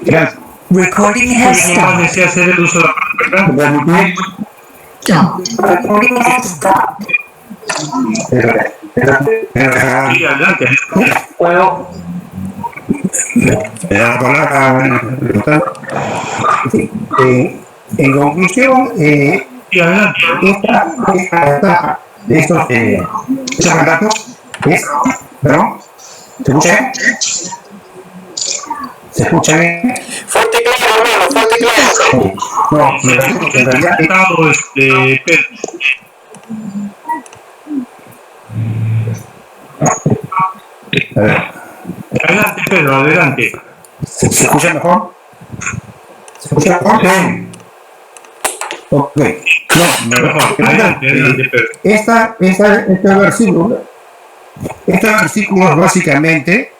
Gracias. Recording has stopped. Desea hacer el uso de la palabra. Stopped. Recording has stopped. Sí, adelante. ¿Puedo? Me da la palabra, doctor. En conclusión, Sí, adelante. esta de estos mandatos es, ¿perdón? ¿Se escucha? ¿Se escucha bien? Fuerte y claro, hermano, fuerte y claro. No, me parece que en realidad Pedro. a ver, Adelante, Pedro, adelante. ¿se escucha mejor? ¿Se escucha mejor? Sí. Ok. No, Mejor. Adelante, Pedro. Estos versículos básicamente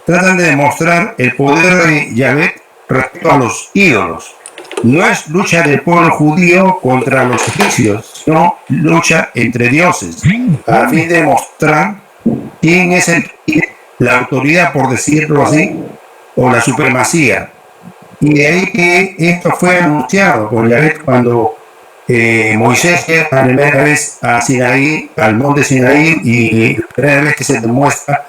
tratan de demostrar el poder de Yahvé respecto a los ídolos. No es lucha del pueblo judío contra los egipcios, sino lucha entre dioses, a fin de demostrar quién es la autoridad, por decirlo así, o la supremacía. Y de ahí que esto fue anunciado por Yahvé cuando Moisés llega la primera vez a Sinaí, al monte Sinaí, y la primera vez que se demuestra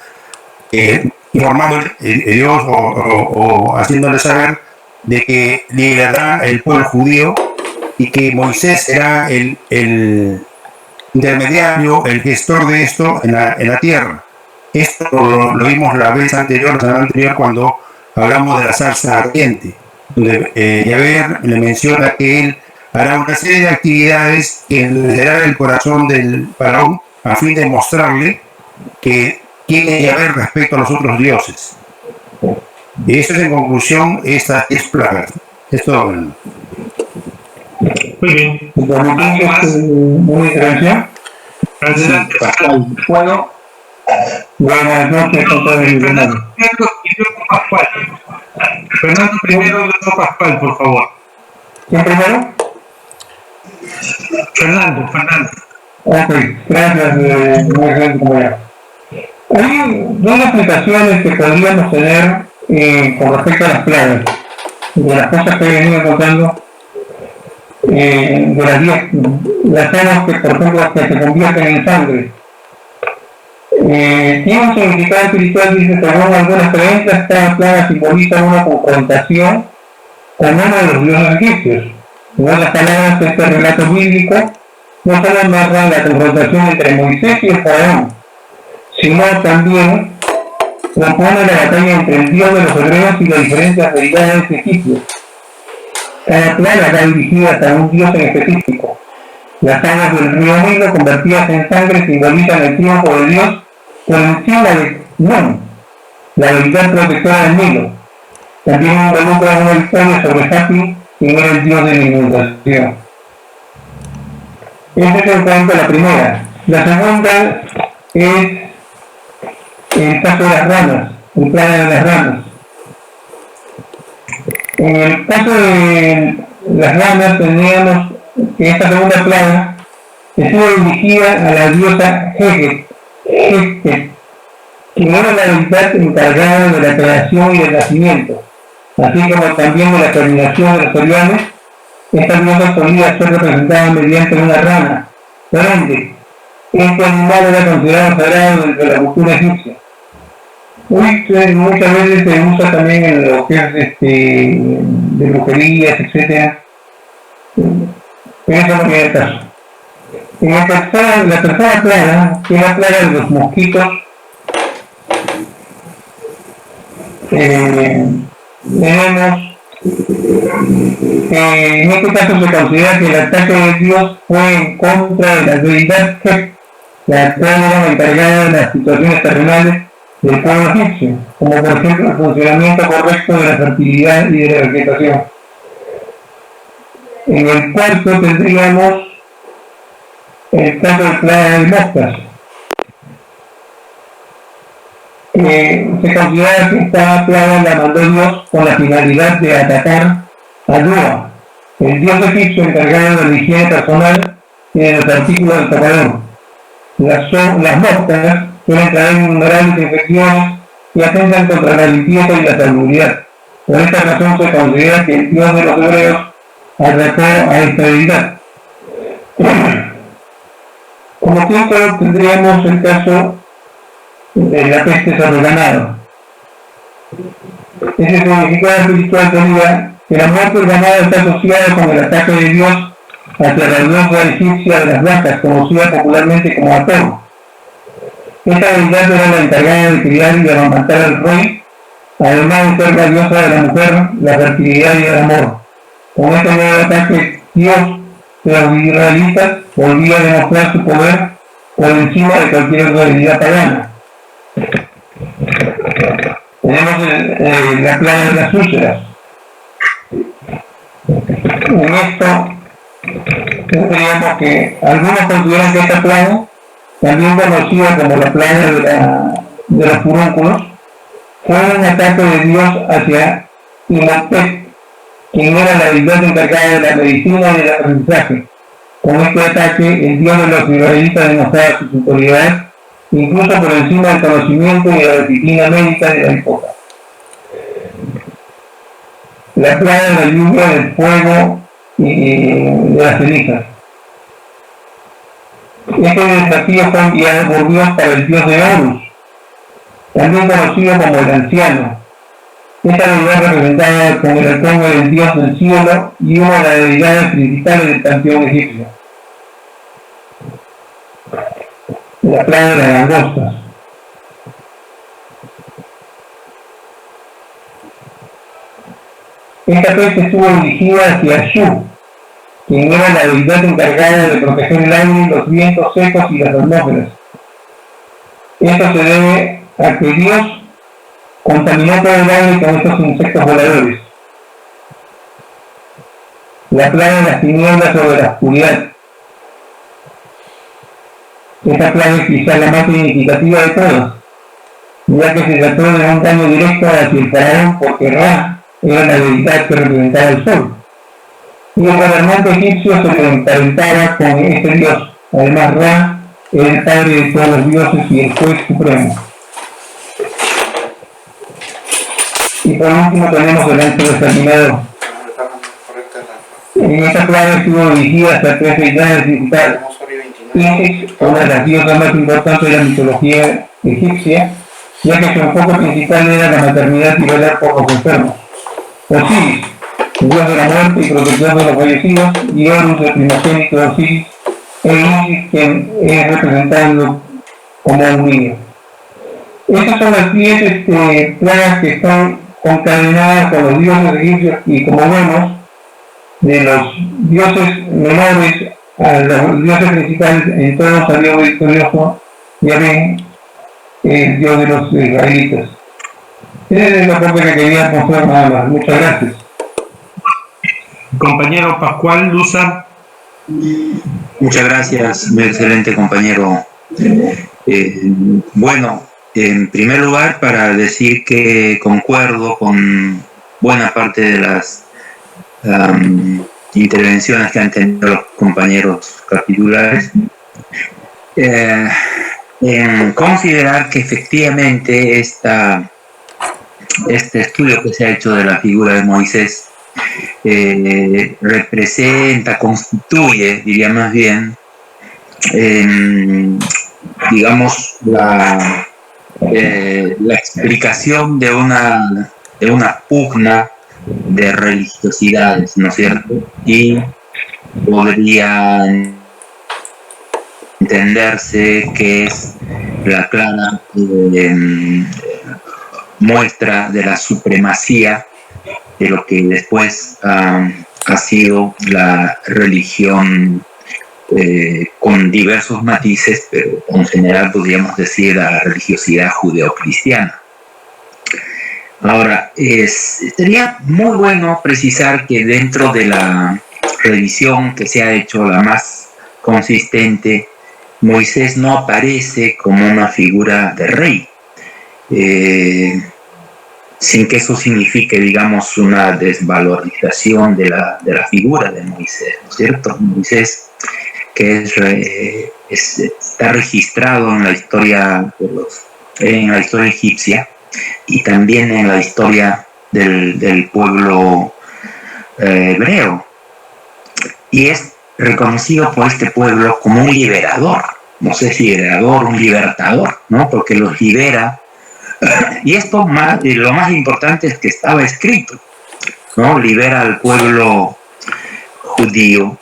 informando Dios o haciéndole saber de que liderará el pueblo judío y que Moisés será el intermediario, el gestor de esto en la tierra. Esto lo vimos la semana anterior cuando hablamos de la zarza ardiente, donde Yahvé le menciona que él hará una serie de actividades que enderezarán el corazón del faraón a fin de mostrarle que quién es Yahvé respecto a los otros dioses. Y eso es en conclusión estas 10 plagas. Esto. Muy bien. Muy intervención. Adelante. ¿Puedo? Buenas noches, Fernando primero, luego Pascual, por favor. ¿Quién primero? Fernando. Ok, gracias, muy bien, compañero. Hay dos aplicaciones que podríamos tener con respecto a las plagas, de las cosas que he venido contando, de las 10, las aguas que, por ejemplo, que se convierten en sangre. Tiene un significado espiritual, dice, según algunas creencias, cada plaga simboliza una confrontación con uno de los dioses egipcios. En otras palabras, este relato bíblico no solo narra la confrontación entre Moisés y el faraón, sino también propone la batalla entre el dios de los hebreos y las diferentes deidades egipcios. Cada plaga está dirigida a un dios en específico. Las aguas del río Nilo convertidas en sangre simbolizan el triunfo de Dios por encima de Non, la deidad protectora del Nilo. También involucra una historia sobre Hapi, quien era el dios de la inundación. Ese es el cuento de la primera. La segunda es el caso de las ranas, el plaga de las ranas. En el caso de las ranas teníamos que esta segunda plaga estuvo dirigida a la diosa Heket, quien era la deidad encargada de la creación y del nacimiento, así como también de la terminación de los oriones. Esta diosa solía ser representada mediante una rana. Por ende, este animal era considerado sagrado dentro de la cultura egipcia. Muchas veces se usa también en lo que es de brujerías, etc. Pero eso no tiene caso. En la tercera plaga, que es la plaga de los mosquitos, tenemos en este caso se considera que el ataque de Dios fue en contra de la deidad Hek, la cual era encargada de las situaciones terrenales del pueblo egipcio, como por ejemplo el funcionamiento correcto de la fertilidad y de la vegetación. En el cuarto tendríamos el caso de plaga de moscas. Se considera que esta plaga la mandó Dios con la finalidad de atacar a Dua, el dios egipcio encargado de la higiene personal y de los artículos del tocador. Las moscas suelen traer innumerables infecciones y atentan contra la limpieza y la salubridad. Por esta razón se considera que el Dios de los hebreos arrancó a esta deidad. Como quinto tendríamos el caso de la peste sobre el ganado. Ese significado espiritual sería que la muerte del ganado está asociada con el ataque de Dios hacia la diosa egipcia de las vacas, conocida popularmente como Ator. Esta deidad era la encargada de criar y de amamantar al rey, además de ser la diosa de la mujer, la fertilidad y el amor. Con este nuevo ataque, Dios de los israelitas volvía a demostrar su poder por encima de cualquier otra deidad pagana. Tenemos la plaga de las úlceras. En esto tendríamos que algunos consideran que esta plaga, también conocida como la plaga de los furúnculos, fue un ataque de Dios hacia Imhotep, quien era la deidad encargada de la medicina y del aprendizaje. Con este ataque, el Dios de los israelitas demostraba su superioridad, incluso por encima del conocimiento y de la disciplina médica de la época. La plaga de la lluvia, del fuego y de las cenizas. Este desafío fue enviado por Dios para el dios de Horus, también conocido como el anciano. Esta deidad representada con el halcón del dios del cielo y una de las deidades principales del panteón egipcio. La plaga de las langostas. Esta peste estuvo dirigida hacia Shu, quien era la deidad encargada de proteger el aire, los vientos secos y las atmósferas. Esto se debe a que Dios contaminó todo el aire con estos insectos voladores. La plaga de las tinieblas sobre la oscuridad. Esta plaga es quizá la más significativa de todas, ya que se trató de un daño directo hacia el faraón porque Ra era la deidad que representaba el sol. Y el gobernante egipcio se le emparentaba con este dios. Además, Ra era el padre de todos los dioses y el juez supremo. Y por último tenemos el ángel exterminador. En esta plaga estuvo dirigida hasta tres deidades principales. Isis, una de las diosas más importantes de la mitología egipcia, ya que su enfoque principal era la maternidad y velar por los enfermos. Osiris, dios de la muerte y protector de los fallecidos, y Horus, el primogénito de Osiris, e Isis, quien es representado como un niño. Estas son las 10 plagas que están concadenadas con los dioses egipcios y, como vemos, de los dioses menores a los dioses principales, en todos salió victorioso Yahvé, el dios de los israelitas. Esa es la parte que quería mostrar nada más. Muchas gracias. Compañero Pascual Luza. Muchas gracias, mi excelente compañero. Bueno, en primer lugar, para decir que concuerdo con buena parte de las intervenciones que han tenido los compañeros capitulares, en considerar que efectivamente este estudio que se ha hecho de la figura de Moisés representa, constituye, diría más bien, digamos, la explicación de una pugna de religiosidades, ¿no es cierto? Y podría entenderse que es la clara muestra de la supremacía de lo que después ha sido la religión con diversos matices, pero en general podríamos decir la religiosidad judeocristiana. Ahora, sería muy bueno precisar que dentro de la revisión que se ha hecho, la más consistente, Moisés no aparece como una figura de rey, sin que eso signifique, digamos, una desvalorización de la figura de Moisés, ¿no es cierto? Moisés, que está registrado en la historia egipcia y también en la historia del pueblo hebreo, y es reconocido por este pueblo como un liberador, no sé si liberador, un libertador, ¿no? Porque los libera, y esto lo más importante es que estaba escrito, ¿no? Libera al pueblo judío,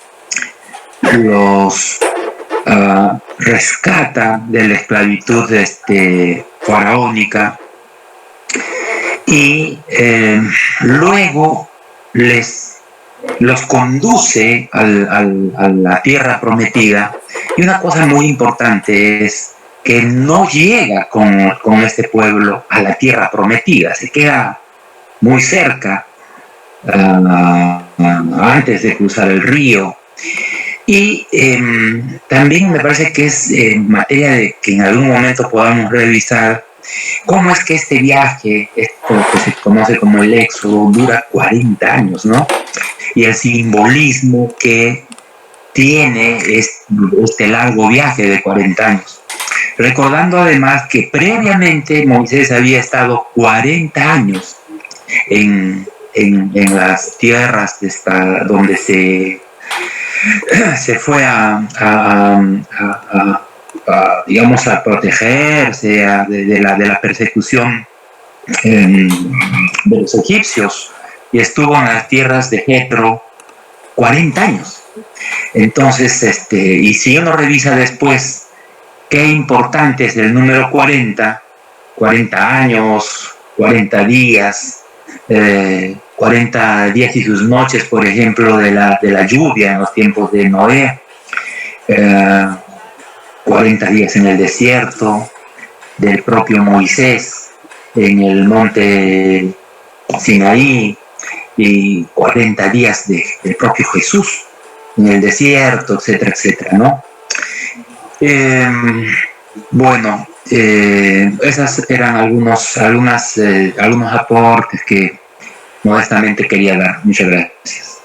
los rescata de la esclavitud faraónica, y luego los conduce a la tierra prometida. Y una cosa muy importante es que no llega con este pueblo a la tierra prometida, se queda muy cerca antes de cruzar el río. Y también me parece que es materia de que en algún momento podamos revisar cómo es que este viaje, esto que se conoce como el éxodo, dura 40 años, ¿no? Y el simbolismo que tiene este largo viaje de 40 años. Recordando además que previamente Moisés había estado 40 años en las tierras donde se fue digamos, a protegerse de la persecución de los egipcios, y estuvo en las tierras de Jetro 40 años. Entonces, y si uno revisa después qué importante es el número 40 años, 40 días, 40 días y sus noches, por ejemplo, de la lluvia en los tiempos de Noé, 40 días en el desierto, del propio Moisés en el monte Sinaí, y 40 días del propio Jesús en el desierto, etcétera, etcétera, ¿no? Bueno, esas eran algunos aportes que modestamente quería dar. Muchas gracias.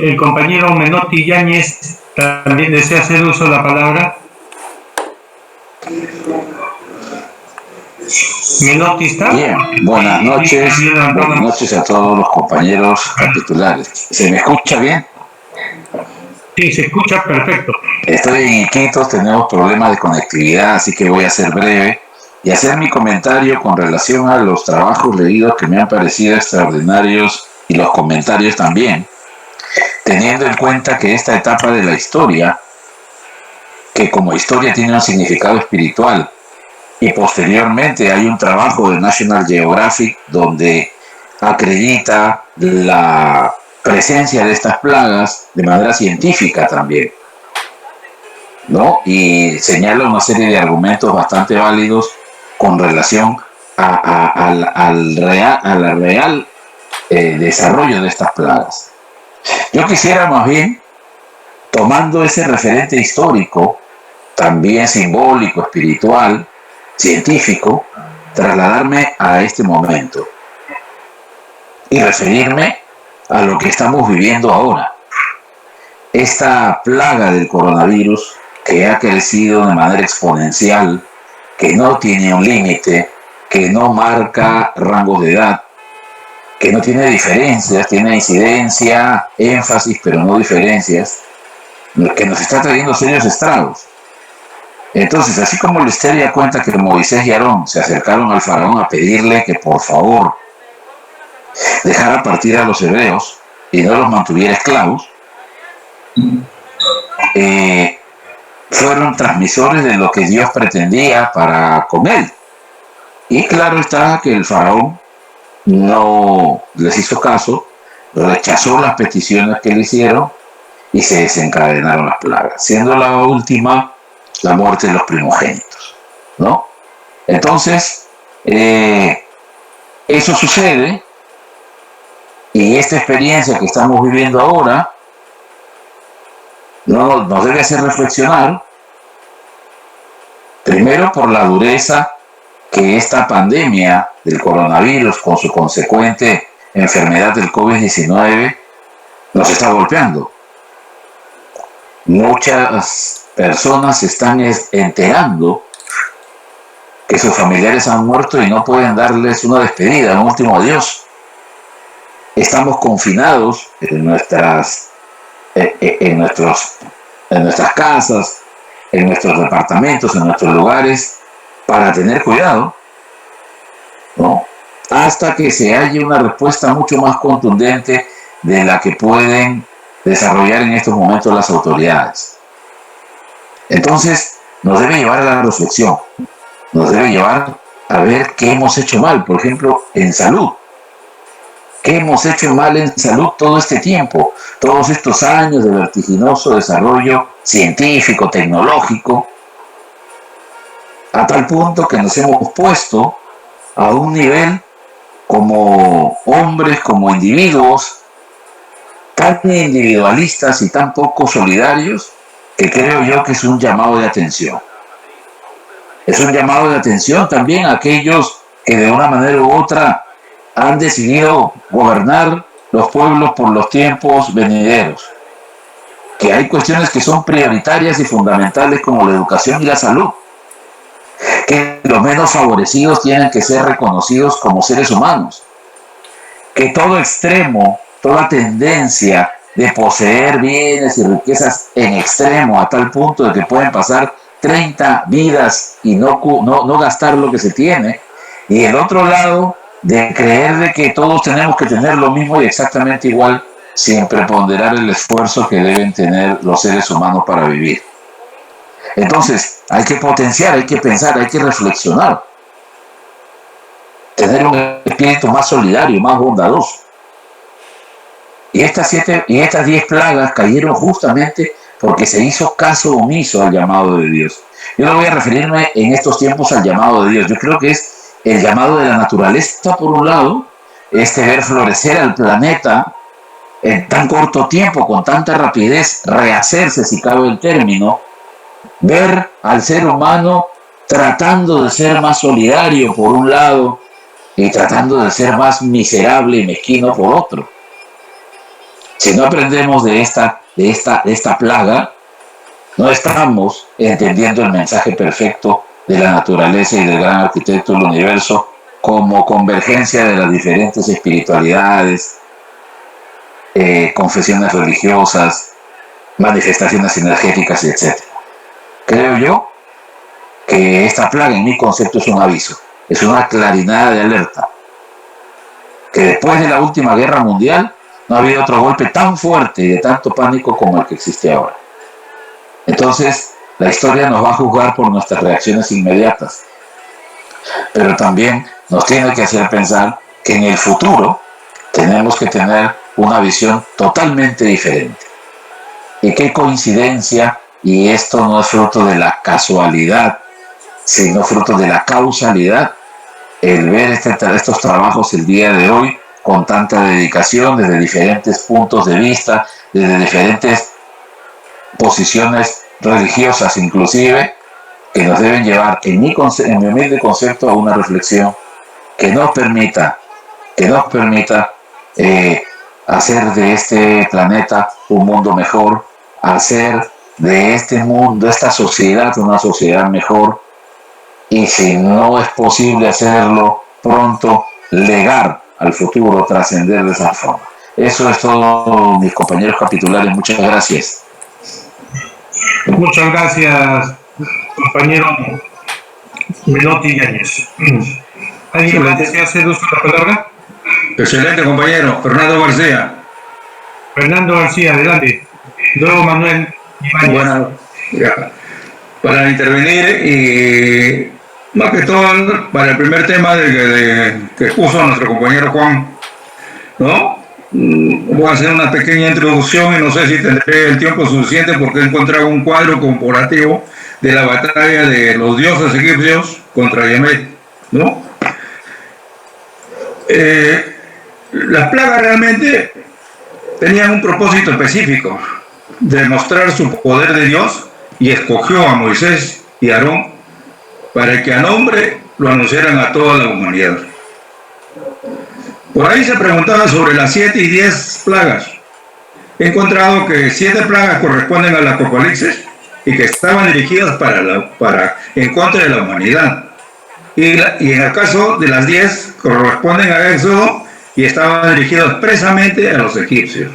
El compañero Menotti Yáñez también desea hacer uso de la palabra. Menotti, ¿está? Bien, buenas noches a todos los compañeros capitulares. ¿Se me escucha bien? Sí, se escucha perfecto. Estoy en Iquitos, tenemos problemas de conectividad, así que voy a ser breve y hacer mi comentario con relación a los trabajos leídos que me han parecido extraordinarios, y los comentarios también, teniendo en cuenta que esta etapa de la historia, que como historia tiene un significado espiritual, y posteriormente hay un trabajo de National Geographic donde acredita la presencia de estas plagas de manera científica también, ¿no? Y señala una serie de argumentos bastante válidos con relación al real desarrollo de estas plagas. Yo quisiera más bien, tomando ese referente histórico, también simbólico, espiritual, científico, trasladarme a este momento y referirme a lo que estamos viviendo ahora. Esta plaga del coronavirus, que ha crecido de manera exponencial, que no tiene un límite, que no marca rangos de edad, que no tiene diferencias, tiene incidencia, énfasis, pero no diferencias, que nos está trayendo serios estragos. Entonces, así como la historia cuenta que Moisés y Aarón se acercaron al faraón a pedirle que por favor dejara partir a los hebreos y no los mantuviera esclavos, fueron transmisores de lo que Dios pretendía para con él. Y claro está que el faraón no les hizo caso, rechazó las peticiones que le hicieron y se desencadenaron las plagas, siendo la última la muerte de los primogénitos, ¿no? Entonces, eso sucede, y esta experiencia que estamos viviendo ahora nos debe hacer reflexionar, primero por la dureza que esta pandemia del coronavirus con su consecuente enfermedad del COVID-19 nos está golpeando. Muchas personas se están enterando que sus familiares han muerto y no pueden darles una despedida, un último adiós. Estamos confinados en nuestras casas, en nuestros departamentos, en nuestros lugares, para tener cuidado, ¿no? Hasta que se halle una respuesta mucho más contundente de la que pueden desarrollar en estos momentos las autoridades. Entonces, nos debe llevar a la reflexión, nos debe llevar a ver qué hemos hecho mal, por ejemplo, en salud. ¿Qué hemos hecho mal en salud todo este tiempo? Todos estos años de vertiginoso desarrollo científico, tecnológico, a tal punto que nos hemos puesto a un nivel como hombres, como individuos, tan individualistas y tan poco solidarios, que creo yo que es un llamado de atención. Es un llamado de atención también a aquellos que de una manera u otra han decidido gobernar los pueblos por los tiempos venideros. Que hay cuestiones que son prioritarias y fundamentales como la educación y la salud. Que los menos favorecidos tienen que ser reconocidos como seres humanos. Que todo extremo, toda tendencia de poseer bienes y riquezas en extremo a tal punto de que pueden pasar 30 vidas y no gastar lo que se tiene, y el otro lado de creer de que todos tenemos que tener lo mismo y exactamente igual, sin preponderar el esfuerzo que deben tener los seres humanos para vivir. Entonces, hay que potenciar, hay que pensar, hay que reflexionar, tener un espíritu más solidario, más bondadoso. Y estas 10 plagas cayeron justamente porque se hizo caso omiso al llamado de Dios. Yo no voy a referirme en estos tiempos al llamado de Dios. Yo creo que es el llamado de la naturaleza, por un lado, ver florecer al planeta en tan corto tiempo, con tanta rapidez, rehacerse, si cabe el término, ver al ser humano tratando de ser más solidario por un lado y tratando de ser más miserable y mezquino por otro. Si no aprendemos de esta plaga, no estamos entendiendo el mensaje perfecto de la naturaleza y del gran arquitecto del universo como convergencia de las diferentes espiritualidades, confesiones religiosas, manifestaciones energéticas, etc. Creo yo que esta plaga, en mi concepto, es un aviso, es una clarinada de alerta, que después de la última guerra mundial no ha habido otro golpe tan fuerte y de tanto pánico como el que existe ahora. Entonces, la historia nos va a juzgar por nuestras reacciones inmediatas, pero también nos tiene que hacer pensar que en el futuro tenemos que tener una visión totalmente diferente. Y qué coincidencia, y esto no es fruto de la casualidad, sino fruto de la causalidad, el ver estos trabajos el día de hoy con tanta dedicación, desde diferentes puntos de vista, desde diferentes posiciones religiosas inclusive, que nos deben llevar, en mi humilde concepto, a una reflexión que nos permita hacer de este planeta un mundo mejor, hacer de este mundo, de esta sociedad, una sociedad mejor, y si no es posible hacerlo pronto, legar al futuro, trascender de esa forma. Eso es todo, mis compañeros capitulares. Muchas gracias. Muchas gracias, compañero Menotti Yáñez. ¿Alguien más desea hacer uso de la palabra? Excelente, compañero. Fernando García. Fernando García, adelante. Luego Manuel Ibáñez. Bueno, ya, para intervenir y más que todo para el primer tema que expuso nuestro compañero Juan, ¿no? Voy a hacer una pequeña introducción y no sé si tendré el tiempo suficiente porque he encontrado un cuadro comparativo de la batalla de los dioses egipcios contra Yemet, ¿no? Las plagas realmente tenían un propósito específico, demostrar su poder de Dios, y escogió a Moisés y a Aarón para que a nombre lo anunciaran a toda la humanidad. Por ahí se preguntaba sobre las 7 y 10 plagas. He encontrado que 7 plagas corresponden al Apocalipsis y que estaban dirigidas en contra de la humanidad. y en el caso de las 10 corresponden a Éxodo y estaban dirigidos expresamente a los egipcios.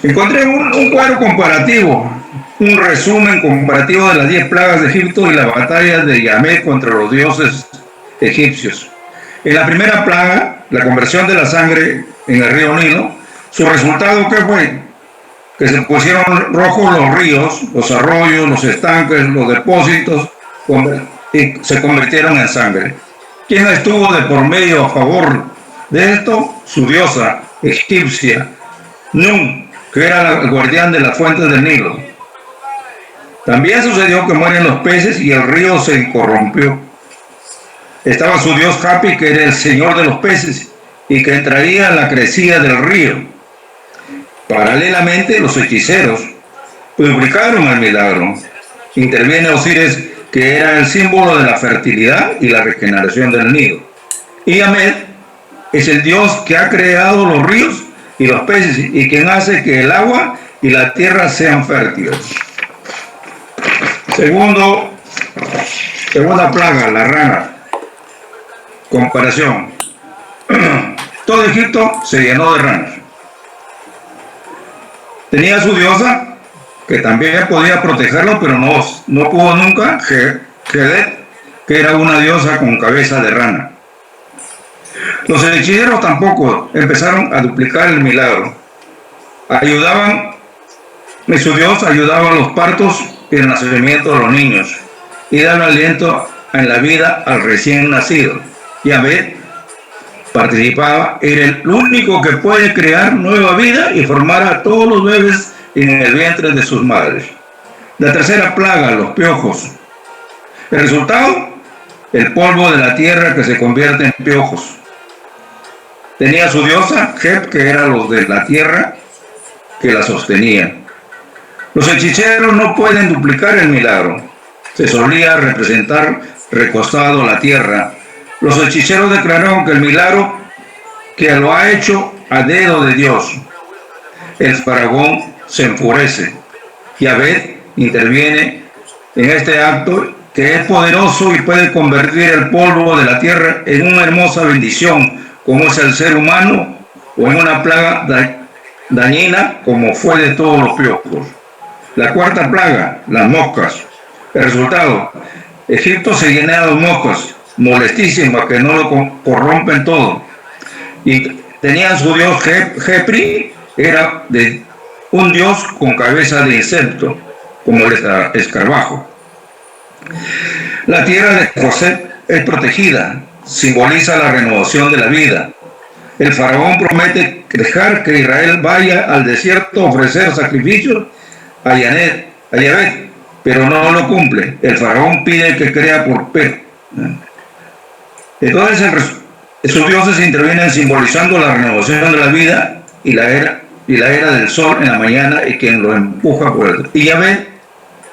Encontré un cuadro comparativo, un resumen comparativo de las 10 plagas de Egipto y la batalla de Yahvé contra los dioses egipcios. En la primera plaga, la conversión de la sangre en el río Nilo, su resultado, ¿qué fue? Que se pusieron rojos los ríos, los arroyos, los estanques, los depósitos, y se convirtieron en sangre. ¿Quién estuvo de por medio a favor de esto? Su diosa egipcia, Nun, que era el guardián de las fuentes del Nilo. También sucedió que mueren los peces y el río se corrompió. Estaba su dios Hapi, que era el señor de los peces y que traía la crecida del río. Paralelamente, los hechiceros publicaron el milagro. Interviene Osiris, que era el símbolo de la fertilidad y la regeneración del nido. Y Amed es el dios que ha creado los ríos y los peces y quien hace que el agua y la tierra sean fértiles. Segunda plaga, la rana. Comparación. Todo Egipto se llenó de ranas. Tenía su diosa, que también podía protegerlo, pero no pudo nunca, Kedet, que era una diosa con cabeza de rana. Los hechiceros tampoco empezaron a duplicar el milagro. Su dios ayudaba a los partos y el nacimiento de los niños, y daba aliento en la vida al recién nacido. Yahvé participaba, era el único que puede crear nueva vida y formar a todos los bebés en el vientre de sus madres. La tercera plaga, los piojos. El resultado, el polvo de la tierra que se convierte en piojos. Tenía su diosa, Heb, que era los de la tierra que la sostenían. Los hechiceros no pueden duplicar el milagro. Se solía representar recostado a la tierra. Los hechiceros declararon que el milagro que lo ha hecho a dedo de Dios. El faraón se enfurece. Yahvé interviene en este acto que es poderoso y puede convertir el polvo de la tierra en una hermosa bendición, como es el ser humano, o en una plaga dañina, como fue de todos los piojos. La cuarta plaga, las moscas. El resultado, Egipto se llena de moscas, molestísimas, que no lo corrompen todo. Y tenían su dios Jepri, era un dios con cabeza de insecto, como el escarabajo. La tierra de José es protegida, simboliza la renovación de la vida. El faraón promete dejar que Israel vaya al desierto a ofrecer sacrificios a Yahvé, pero no lo cumple. El faraón pide que crea por Pe. Entonces sus dioses intervienen simbolizando la renovación de la vida y la era del sol en la mañana y quien lo empuja por el... Y Yahvé,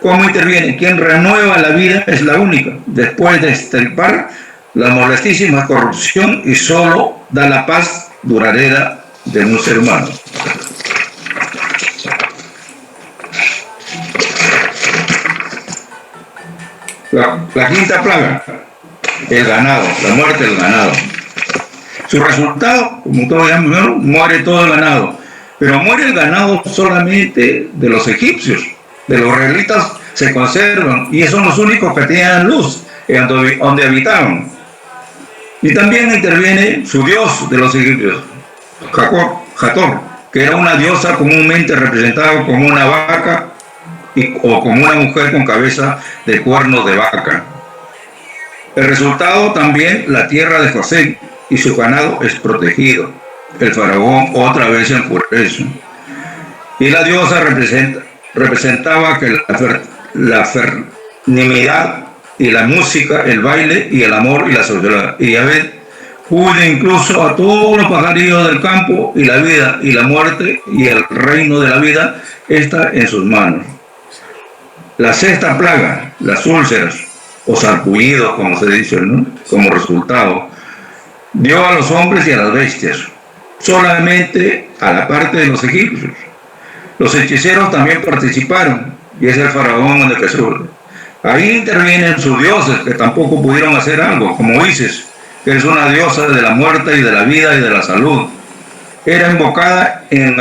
¿cómo interviene? Quien renueva la vida es la única, después de extirpar la molestísima corrupción, y solo da la paz duradera de un ser humano. La quinta plaga, el ganado, la muerte del ganado. Su resultado, como todos ya vieron, muere todo el ganado. Pero muere el ganado solamente de los egipcios. De los israelitas se conservan, y son los únicos que tenían luz donde habitaban. Y también interviene su dios de los egipcios, Hathor, que era una diosa comúnmente representada como una vaca o como una mujer con cabeza de cuernos de vaca. El resultado también, la tierra de José y su ganado es protegido. El faraón otra vez se enfurece. Y la diosa representaba que la fernimidad y la música, el baile y el amor y la sociedad. Y Yahvé cuida incluso a todos los pajarillos del campo, y la vida y la muerte y el reino de la vida está en sus manos. La sexta plaga, las úlceras o sarpullidos, como se dice, ¿no? Como resultado, dio a los hombres y a las bestias, solamente a la parte de los egipcios. Los hechiceros también participaron, y es el faraón el que surge. Ahí intervienen sus dioses, que tampoco pudieron hacer algo, como Isis, que es una diosa de la muerte y de la vida y de la salud. Era invocada en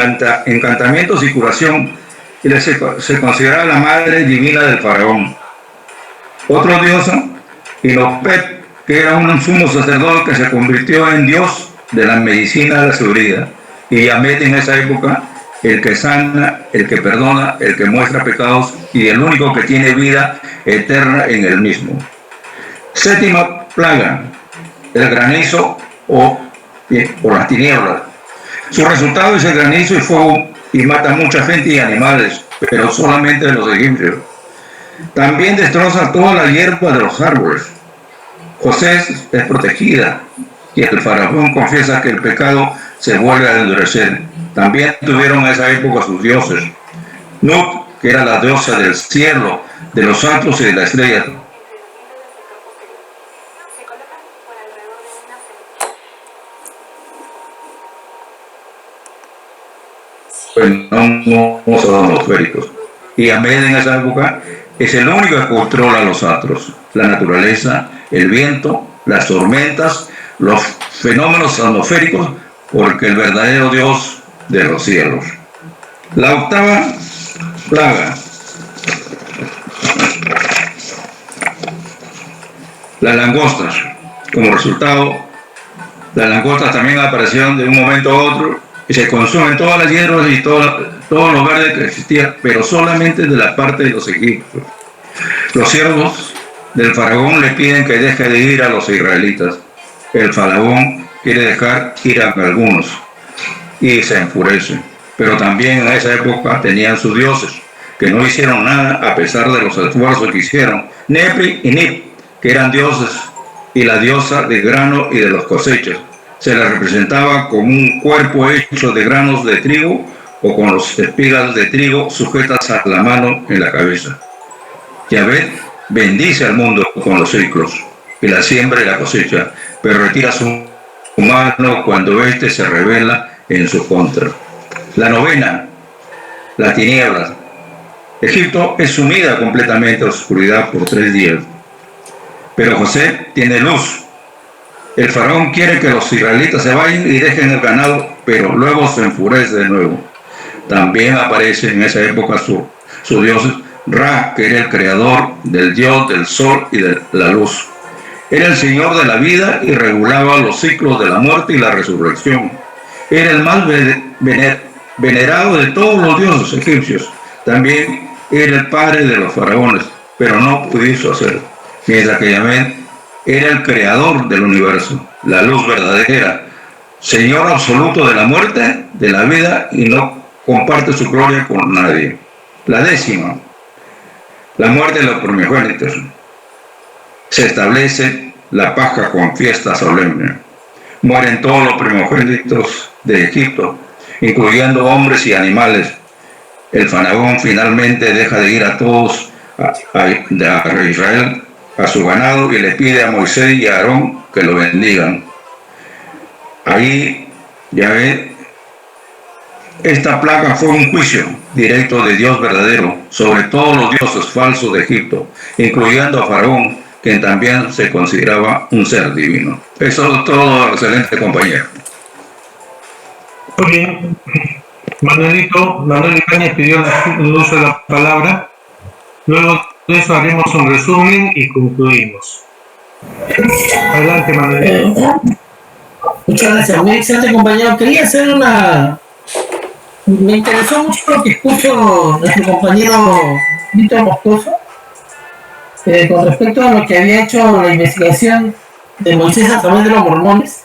encantamientos y curación, y se consideraba la madre divina del faraón. Otro diosa, Inopet, que era un sumo sacerdote que se convirtió en dios de la medicina de la seguridad. Y Yamet en esa época, el que sana, el que perdona, el que muestra pecados y el único que tiene vida eterna en el mismo. Séptima plaga, el granizo o las tinieblas. Su resultado es el granizo y fuego y mata a mucha gente y animales, pero solamente de los egipcios. También destroza toda la hierba de los árboles. José es protegida y el faraón confiesa que el pecado se vuelve a endurecer. También tuvieron en esa época sus dioses. Nut, que era la diosa del cielo, de los astros y de la estrella. Fenómenos atmosféricos. Y Amed en esa época es el único que controla los astros, la naturaleza, el viento, las tormentas, los fenómenos atmosféricos, porque el verdadero Dios de los cielos. La octava plaga, las langostas. Como resultado, las langostas también aparecieron de un momento a otro y se consumen todas las hierbas y todos los verdes que existían, pero solamente de la parte de los egipcios. Los siervos del faraón le piden que deje de ir a los israelitas. El faraón quiere dejar ir a algunos y se enfurece. Pero también en esa época tenían sus dioses, que no hicieron nada a pesar de los esfuerzos que hicieron. Nepri y Nip, que eran dioses, y la diosa del grano y de las cosechas. Se la representaba como un cuerpo hecho de granos de trigo o con las espigas de trigo sujetas a la mano en la cabeza. Yahvé bendice al mundo con los ciclos, y la siembra y la cosecha, pero retira su mano cuando éste se revela en su contra. La novena, las tinieblas. Egipto es sumida completamente a la oscuridad por 3 días, pero José tiene luz. El faraón quiere que los israelitas se vayan y dejen el ganado, pero luego se enfurece de nuevo. También aparece en esa época su dios Ra, que era el creador del dios del sol y de la luz. Era el señor de la vida y regulaba los ciclos de la muerte y la resurrección. Era el más venerado de todos los dioses egipcios. También era el padre de los faraones, pero no pudo hacer. Mientras que Yahvé era el creador del universo, la luz verdadera, señor absoluto de la muerte, de la vida, y no comparte su gloria con nadie. La décima, la muerte de los primogénitos. Se establece la Pascua con fiesta solemne. Mueren todos los primogénitos de Egipto, incluyendo hombres y animales. El faraón finalmente deja de ir a todos a Israel, a su ganado, y le pide a Moisés y a Aarón que lo bendigan. Ahí ya ve, esta plaga fue un juicio directo de Dios verdadero sobre todos los dioses falsos de Egipto, incluyendo a Faraón, quien también se consideraba un ser divino. Eso es todo, excelente compañero. Muy bien. Manuel Icañez pidió el uso de la palabra. Luego de eso haremos un resumen y concluimos. Adelante, Manuel. Muchas gracias, muy excelente compañero. Quería hacer me interesó mucho lo que expuso nuestro compañero Víctor Moscoso con respecto a lo que había hecho la investigación de Moisés a través de los mormones.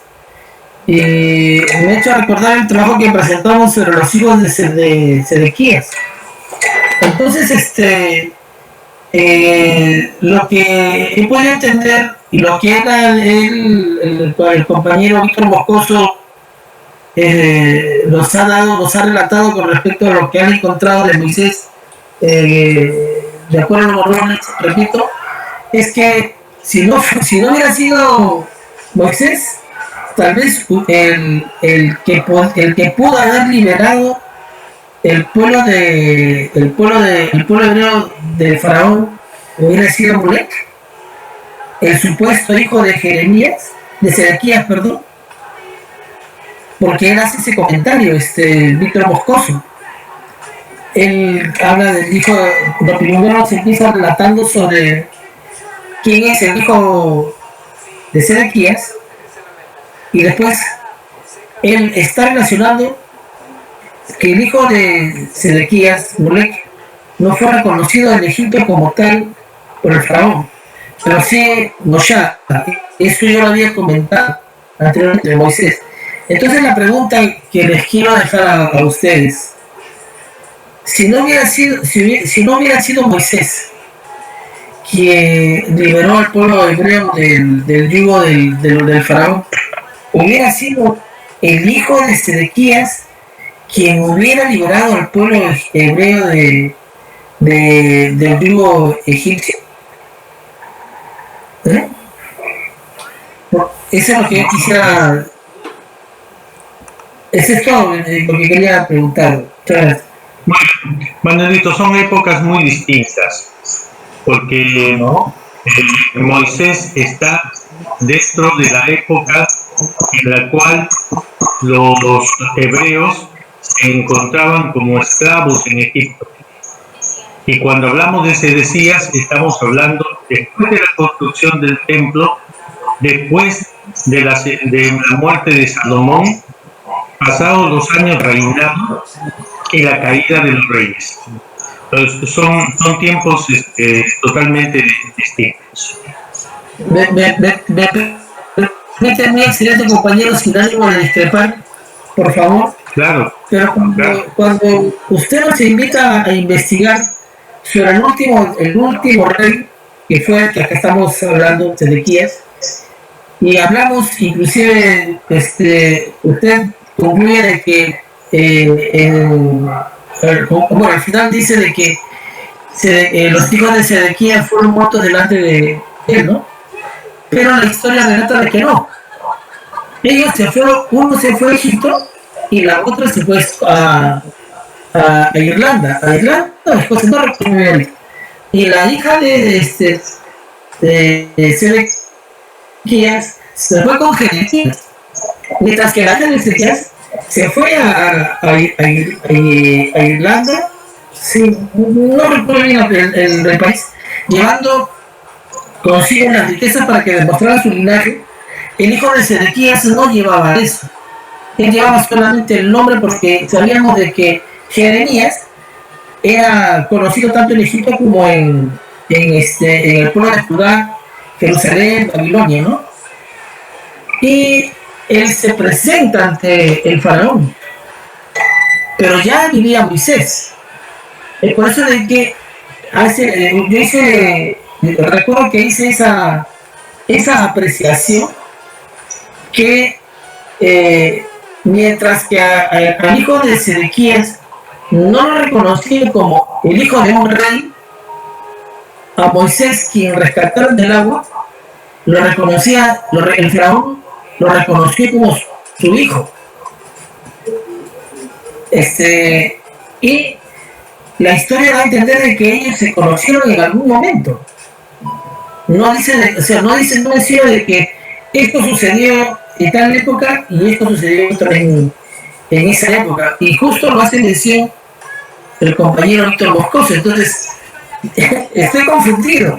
Y me ha hecho recordar el trabajo que presentamos sobre los hijos de Sedequías. Entonces, lo que he podido entender y lo que era el compañero Víctor Moscoso nos ha relatado con respecto a lo que han encontrado de Moisés, de acuerdo a los mormones, repito, es que si no hubiera sido Moisés, tal vez el que pudo haber liberado el pueblo hebreo de Faraón hubiera sido Mulek, el supuesto hijo de Sedequías, perdón, porque él hace ese comentario, Víctor Moscoso. Él habla del hijo, lo primero se empieza relatando sobre quién es el hijo de Sedequías, y después él está relacionando que el hijo de Sedequías, Mulek, no fue reconocido en Egipto como tal por el faraón, pero sí Moshe. Eso yo lo había comentado anteriormente de Moisés. Entonces la pregunta que les quiero dejar a ustedes: si no hubiera sido Moisés quien liberó al pueblo hebreo del yugo del faraón, hubiera sido el hijo de Sedequías quien hubiera liberado al pueblo hebreo del yugo egipcio. Eso es lo que yo quisiera. Eso es todo lo que quería preguntar. Bueno, Manuelito, son épocas muy distintas, porque Moisés está dentro de la época en la cual los hebreos se encontraban como esclavos en Egipto. Y cuando hablamos de Sedecías, estamos hablando después de la construcción del templo, después de la muerte de Salomón, pasados los años reinando y la caída de los reyes. Entonces, son tiempos totalmente distintos. Mi excelente compañero, sin ánimo de discrepar, por favor. Claro. Pero cuando usted nos invita a investigar sobre el último rey, que fue el que acá estamos hablando, Sedequías, y hablamos, inclusive, usted concluye de que al final dice de que los hijos de Sedequías fueron muertos delante de él, ¿no? Pero la historia relata de que no. Ellos se fueron, uno se fue a Egipto y la otra se fue a Irlanda. A Irlanda, después no recuerdo bien. Y la hija de Sedequías se fue con Jeremías, mientras que la hija de Sedequías se fue a Irlanda, sí, no recuerdo bien el país, llevando consigo una riqueza para que demostrara su linaje. El hijo de Sedequías no llevaba eso, él llevaba solamente el nombre, porque sabíamos de que Jeremías era conocido tanto en Egipto como en el pueblo de Judá, Jerusalén, Babilonia, ¿no? Y él se presenta ante el faraón, pero ya vivía Moisés. Por eso de que recuerdo que hice esa apreciación, que mientras que al hijo de Sedequías no lo reconocía como el hijo de un rey, a Moisés, quien rescataron del agua, lo reconocía, el faraón lo reconoció como su hijo. Y la historia da a entender de que ellos se conocieron en algún momento. No dice de que esto sucedió en tal época y esto sucedió en esa época. Y justo lo hace mención el compañero Víctor Moscoso. Entonces, estoy confundido.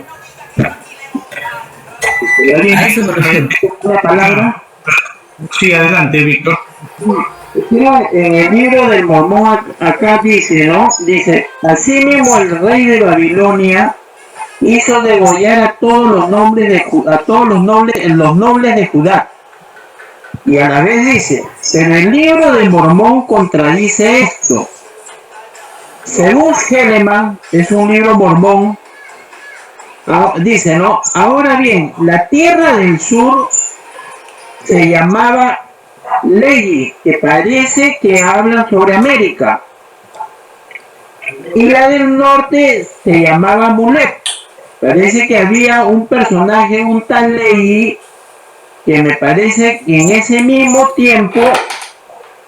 A eso me refiero. Una palabra. Sí, adelante, Víctor. En el libro del Mormón acá dice, ¿no? Dice: asimismo el rey de Babilonia hizo degollar a todos los nobles los nobles de Judá. Y a la vez dice: pero el libro del Mormón contradice esto. Según Heleman, es un libro mormón, dice, ¿no? Ahora bien, la tierra del sur se llamaba Lehi, que parece que hablan sobre América, y la del norte se llamaba Mulek. Parece que había un personaje, un tal Lehi, que me parece que en ese mismo tiempo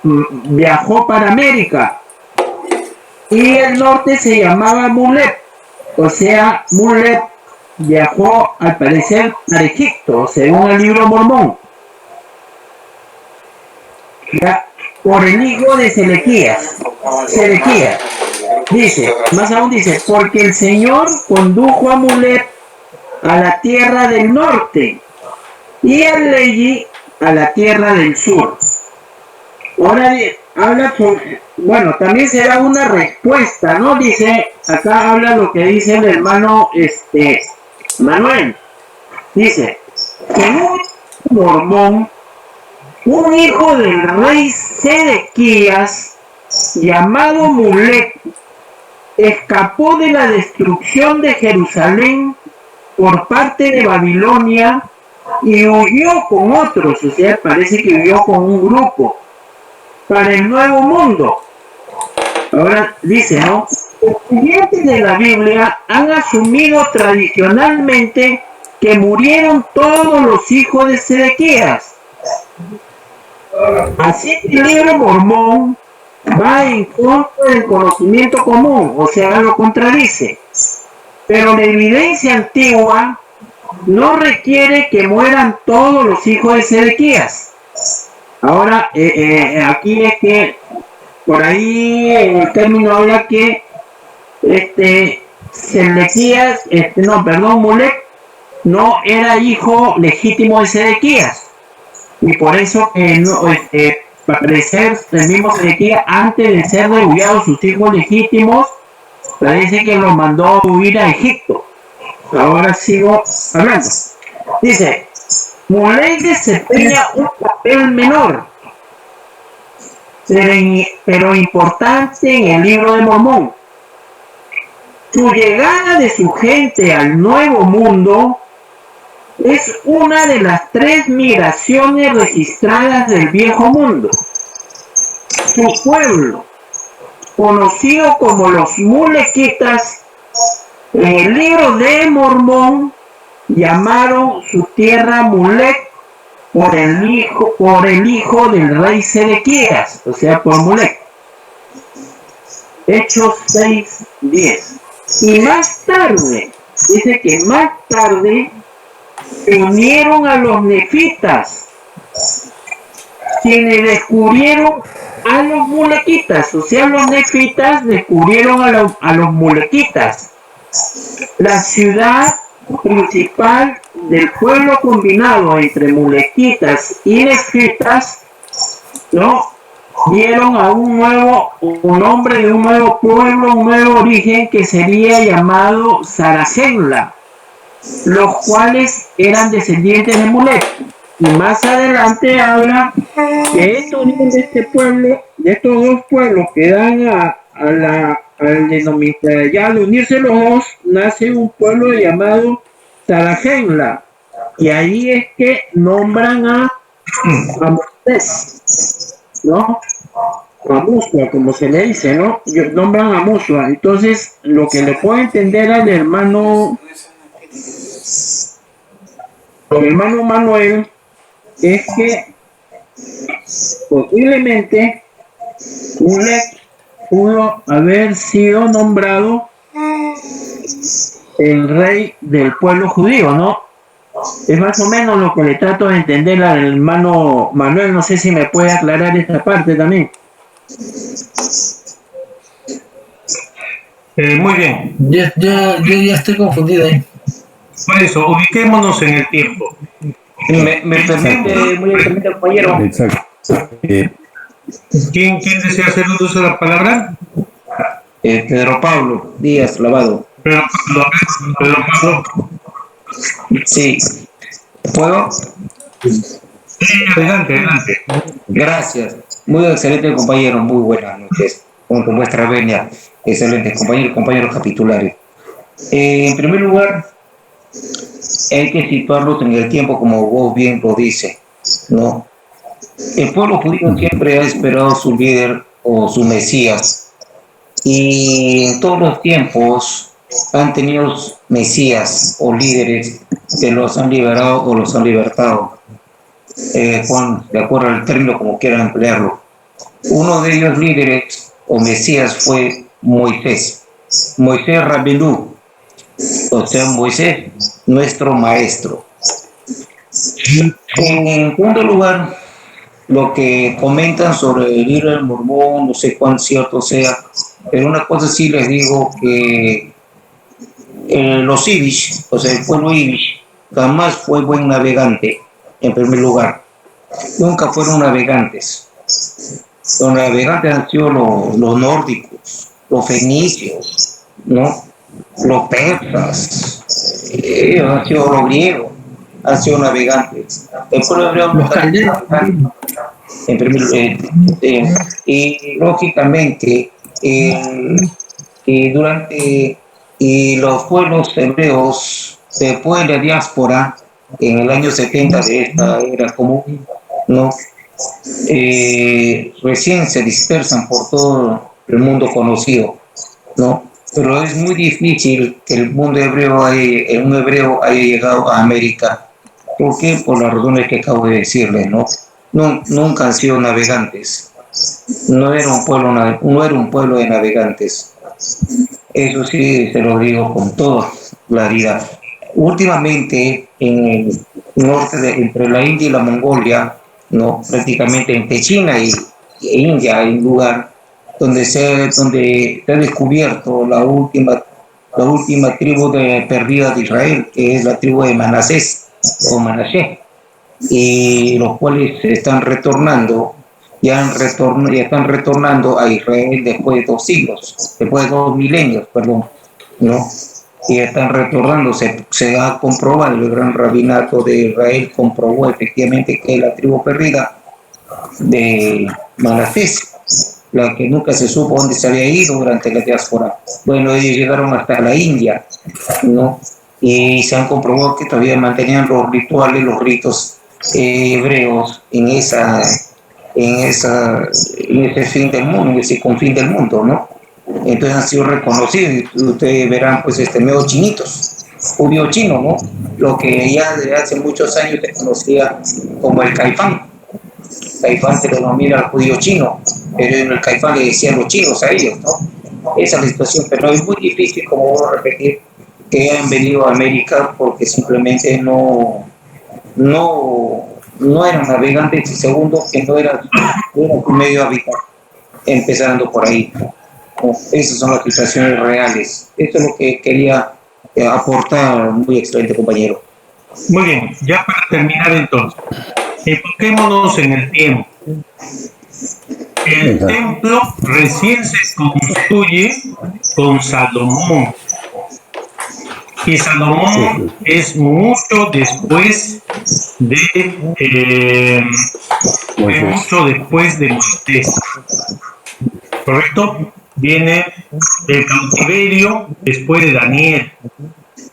viajó para América, y el norte se llamaba Mulek, o sea, Mulek viajó al parecer a Egipto, según el libro Mormón, ya, por el hijo de Sedequías. Dice, más aún dice, porque el Señor condujo a Mulet a la tierra del norte y a Lehi a la tierra del sur. Ahora habla bueno, también será una respuesta, ¿no? Dice, acá habla lo que dice el hermano Manuel. Dice, según Mormón, un hijo del rey Sedequías, llamado Mulet, escapó de la destrucción de Jerusalén por parte de Babilonia y huyó con otros, o sea, parece que huyó con un grupo para el Nuevo Mundo. Ahora dice, ¿no? Los estudiantes de la Biblia han asumido tradicionalmente que murieron todos los hijos de Sedequías. Así que el libro Mormón va en contra del conocimiento común, o sea, lo contradice. Pero la evidencia antigua no requiere que mueran todos los hijos de Sedequías. Ahora, aquí es que por ahí el término habla que Sedequías, Mulet no era hijo legítimo de Sedequías. Y por eso parecer el mismo Sedequías, antes de ser degollados sus hijos legítimos, parece que los mandó a huir a Egipto. Ahora sigo hablando. Dice, Mulet desempeña un papel menor, pero importante en el libro de Mormón. Su llegada de su gente al Nuevo Mundo es una de las 3 migraciones registradas del Viejo Mundo. Su pueblo, conocido como los Mulequitas, en el libro de Mormón llamaron su tierra Mulet por el hijo del rey Sedequías, o sea, por Mulet. Hechos 6:10. Y más tarde, dice que más tarde se unieron a los nefitas, quienes descubrieron a los mulequitas, o sea, los nefitas descubrieron a los mulequitas. La ciudad principal del pueblo combinado entre mulequitas y nefitas, ¿no? Dieron a un nombre de un nuevo pueblo, un nuevo origen que sería llamado Saracenla, los cuales eran descendientes de Mulet. Y más adelante habla que esta unión de este pueblo, de estos dos pueblos que dan al denominador, ya al unirse los dos, nace un pueblo llamado Saracenla. Y ahí es que nombran a Moisés, ¿no? A Musua, como se le dice, ¿no? Nombran a Musua. Entonces, lo que le puedo entender al hermano Manuel es que posiblemente Mulet pudo haber sido nombrado el rey del pueblo judío, ¿no? Es más o menos lo que le trato de entender al hermano Manuel. No sé si me puede aclarar esta parte también. Muy bien. Yo ya estoy confundido ahí. Por eso, ubiquémonos en el tiempo. Me permite, muy brevemente, compañero. Exacto. ¿Quién desea hacer uso de la palabra? Pedro Pablo Díaz Lavado. Pedro Pablo. Sí. ¿Puedo? Sí, adelante. Gracias. Muy excelente, compañero. Muy buenas noches. Con vuestra venia. Excelentes compañeros capitulares. En primer lugar, hay que situarlos en el tiempo, como vos bien lo dices, ¿no? El pueblo judío siempre ha esperado su líder o su Mesías, y en todos los tiempos han tenido Mesías o líderes que los han liberado o los han libertado, Juan, de acuerdo al término como quieran emplearlo. Uno de ellos líderes o Mesías fue Moisés Rabelú. o sea, Moisés, nuestro maestro. En segundo lugar, lo que comentan sobre el libro del Mormón, no sé cuán cierto sea, pero una cosa sí les digo que los Irish, o sea, el pueblo Irish, jamás fue buen navegante, en primer lugar. Nunca fueron navegantes. Los navegantes han sido los nórdicos, los fenicios, ¿no? Los persas, han sido los griegos, han sido navegantes. El pueblo hebreo Los calderos. en primer, y lógicamente durante los pueblos hebreos después de la diáspora en el año 70 de esta era común, ¿no? Recién se dispersan por todo el mundo conocido, ¿no? Pero es muy difícil que el mundo hebreo, un hebreo haya llegado a América. ¿Por qué? Por las razones que acabo de decirles, ¿no? Nunca han sido navegantes. No era un pueblo de navegantes. Eso sí se lo digo con toda claridad. Últimamente, en el norte, entre la India y la Mongolia, ¿no? Prácticamente entre China e India hay un lugar donde se ha descubierto la última tribu perdida de Israel, que es la tribu de Manasés o Manasé, y los cuales están retornando, ya están retornando a Israel después de 2 siglos, después de 2 milenios, perdón, ¿no? Y están retornando, se ha comprobado, el gran rabinato de Israel comprobó efectivamente que la tribu perdida de Manasés, la que nunca se supo dónde se había ido durante la diáspora. Bueno, ellos llegaron hasta la India, ¿no? Y se han comprobado que todavía mantenían los rituales, los ritos hebreos en ese fin del mundo, en ese confín del mundo, ¿no? Entonces han sido reconocidos, y ustedes verán pues medio chinitos, judío chino, ¿no? Lo que ya desde hace muchos años se conocía como el caifán. Caifán se le denomina al judío chino, pero en el caifán le decían los chinos a ellos, ¿no? Esa es la situación, pero es muy difícil, como voy a repetir, que hayan venido a América porque simplemente no eran navegantes, y segundo, que no era un medio hábitat, empezando por ahí. Esas son las situaciones reales. Esto es lo que quería aportar, muy excelente compañero. Muy bien, ya para terminar entonces, enfoquémonos en el tiempo. El templo recién se construye con Salomón. Y Salomón es mucho después de Moisés. ¿Correcto? Viene el cautiverio después de Daniel.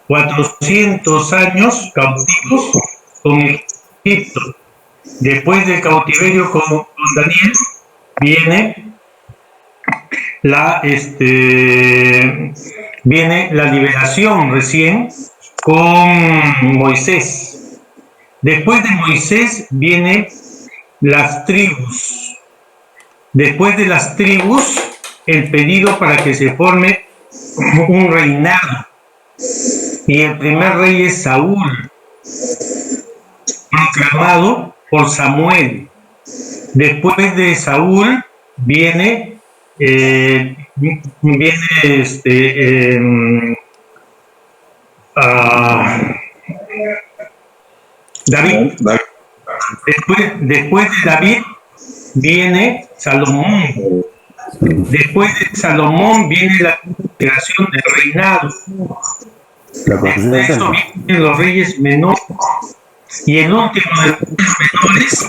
400 años cautivos con Egipto. Después del cautiverio con Daniel viene la liberación recién con Moisés. Después de Moisés vienen las tribus. Después de las tribus, el pedido para que se forme un reinado. Y el primer rey es Saúl, proclamado por Samuel. Después de Saúl viene David. Después de David viene Salomón. Después de Salomón viene la creación del reinado. Después de eso vienen los reyes menores. Y el último de los reyes menores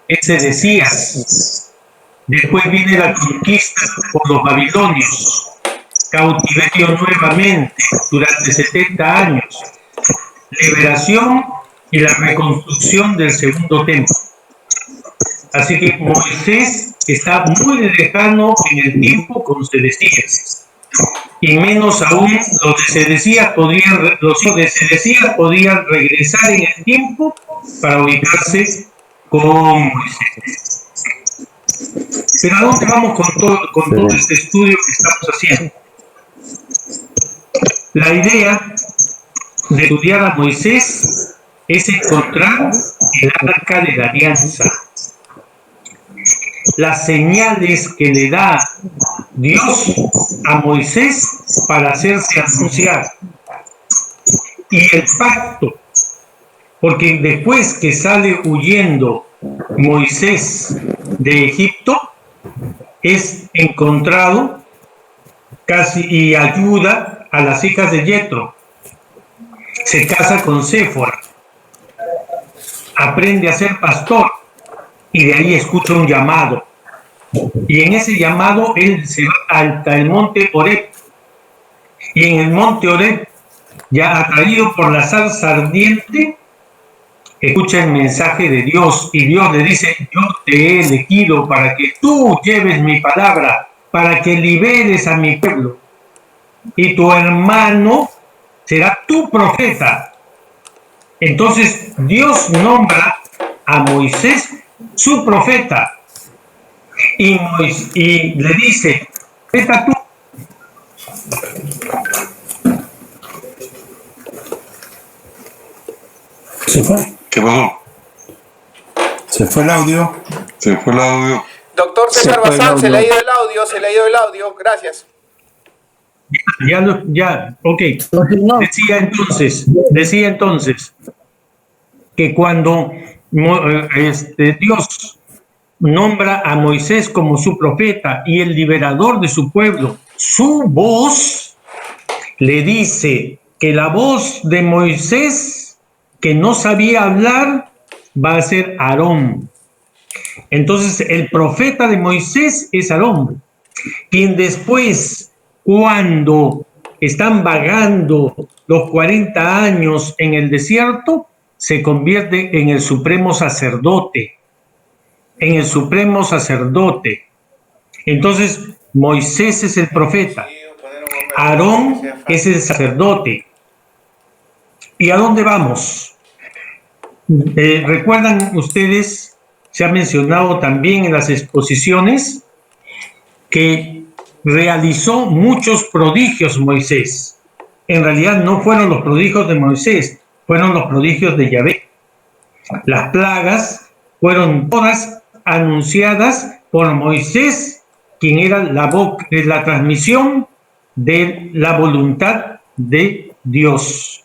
es Sedecías. Después viene la conquista por los babilonios. Cautiverio nuevamente durante 70 años. Liberación y la reconstrucción del segundo templo. Así que Moisés está muy lejano en el tiempo con Sedecías. Y menos aún los de Sedecías podían regresar en el tiempo para ubicarse con Moisés. Pero ¿a dónde vamos con todo este estudio que estamos haciendo? La idea de estudiar a Moisés es encontrar el arca de la alianza. Las señales que le da Dios a Moisés para hacerse anunciar. Y el pacto, porque después que sale huyendo Moisés de Egipto, es encontrado casi y ayuda a las hijas de Yetro. Se casa con Séfora, aprende a ser pastor y de ahí escucha un llamado. Y en ese llamado él se va hasta el monte Horeb. Y en el monte Horeb, ya atraído por la zarza ardiente, escucha el mensaje de Dios y Dios le dice: yo te he elegido para que tú lleves mi palabra, para que liberes a mi pueblo. Y tu hermano será tu profeta. Entonces Dios nombra a Moisés su profeta y le dice: profeta tú. ¿Se fue? ¿Qué pasó? ¿Se fue el audio? Se fue el audio. Doctor César Bazán, se le ha ido el audio, gracias. Ya, ok. Decía entonces que cuando Dios nombra a Moisés como su profeta y el liberador de su pueblo, su voz le dice que la voz de Moisés, que no sabía hablar, va a ser Aarón. Entonces el profeta de Moisés es Aarón, quien después, cuando están vagando los 40 años en el desierto, se convierte en el supremo sacerdote. Entonces Moisés es el profeta, Aarón es el sacerdote. ¿Y a dónde vamos? ¿Recuerdan ustedes? Se ha mencionado también en las exposiciones que realizó muchos prodigios Moisés. En realidad no fueron los prodigios de Moisés, fueron los prodigios de Yahvé. Las plagas fueron todas anunciadas por Moisés, quien era la transmisión de la voluntad de Dios.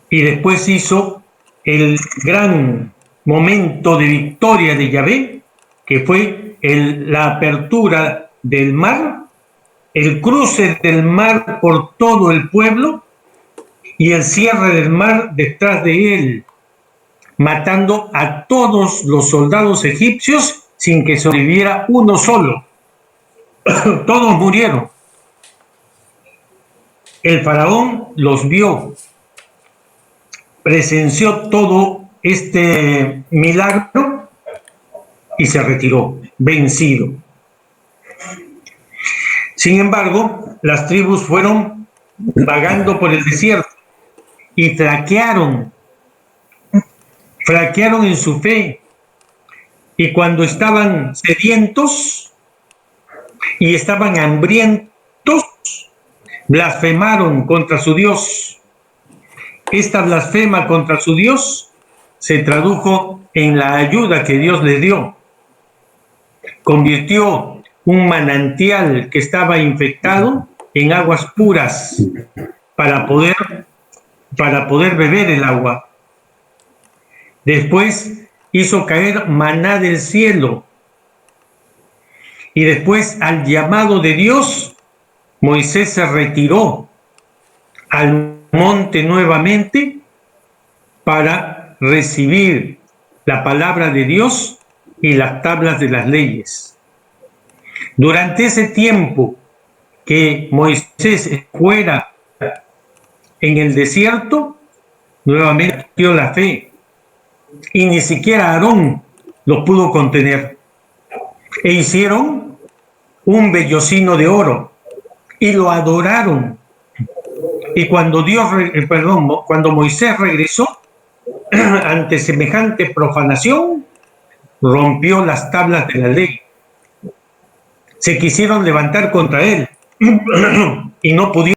Y después hizo el gran momento de victoria de Yahvé, que fue la apertura del mar, el cruce del mar por todo el pueblo y el cierre del mar detrás de él, matando a todos los soldados egipcios sin que sobreviviera uno solo. Todos murieron. El faraón los vio, presenció todo este milagro y se retiró, vencido. Sin embargo, las tribus fueron vagando por el desierto y flaquearon en su fe. Y cuando estaban sedientos y estaban hambrientos, blasfemaron contra su Dios. Esta blasfema contra su Dios se tradujo en la ayuda que Dios les dio. Convirtió un manantial que estaba infectado en aguas puras para poder beber el agua. Después hizo caer maná del cielo. Y después, al llamado de Dios, Moisés se retiró al monte nuevamente para recibir la palabra de Dios y las tablas de las leyes. Durante ese tiempo que Moisés fuera en el desierto, nuevamente dio la fe y ni siquiera Aarón lo pudo contener. E hicieron un vellocino de oro y lo adoraron. Y cuando Moisés regresó ante semejante profanación, rompió las tablas de la ley. Se quisieron levantar contra él y no pudieron.